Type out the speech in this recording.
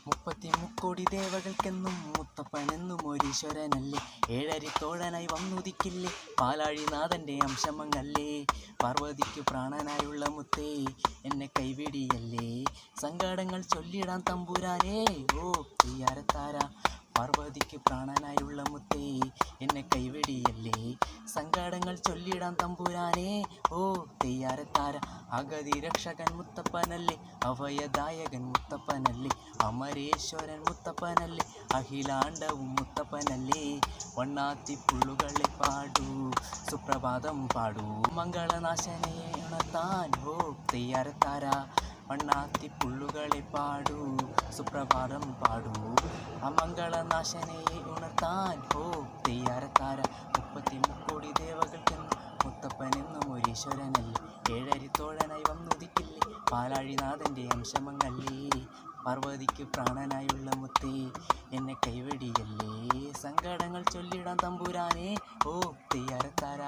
മുപ്പത്തിമുക്കോടി ദേവകൾക്കെന്നും മുത്തപ്പനെന്നും ഒരീശ്വരനല്ലേ. ഏഴരി തോഴനായി വന്നുദിക്കില്ലേ പാലാഴിനാഥൻ്റെ അംശമങ്ങല്ലേ. പാർവതിക്കു പ്രാണനായുള്ള മുത്തേ എന്നെ കൈവിടിയല്ലേ. സങ്കടങ്ങൾ ചൊല്ലിടാൻ തമ്പുരാനേ ഓ തെയ്യാരത്താര. പാർവതിക്ക് പ്രാണനായുള്ള മുത്തേ എന്നെ കൈവിടിയല്ലേ. സങ്കടങ്ങൾ ചൊല്ലിടാൻ തമ്പുരാനേ ഓ തെയ്യാരത്താര. അഗതി രക്ഷകൻ മുത്തപ്പനല്ലേ, അഭയദായകൻ മുത്തപ്പനല്ലേ, അമരേശ്വരൻ മുത്തപ്പനല്ലേ, അഖിലാണ്ടവും മുത്തപ്പനല്ലേ. വണ്ണാത്തിപ്പുള്ളുകളെ പാടൂ, സുപ്രഭാതം പാടൂ, മംഗളനാശനയെ ഉണർത്താൻ ഓ തെയ്യാരത്താര. വണ്ണാത്തിപ്പുള്ളുകളെ പാടൂ, സുപ്രഭാതം പാടൂ, അമംഗളനാശനയെ ഉണർത്താൻ ഓ തെയ്യാരത്താര. മുപ്പത്തിമുക്കോടി ദേവകൾക്കെന്നും മുത്തപ്പനെന്നും ഒരീശ്വരനല്ലേ. ഏഴരി തോഴനായി വന്നുദിക്കില്ലേ പാലാഴിനാഥൻ്റെ അംശമങ്ങല്ലേ. പാർവതിക്ക് പ്രാണനായുള്ള മുത്തേ എന്നെ കൈവെടിയല്ലേ. സങ്കടങ്ങൾ ചൊല്ലിടാൻ തമ്പുരാനേ ഓ തെയ്യാരത്താര.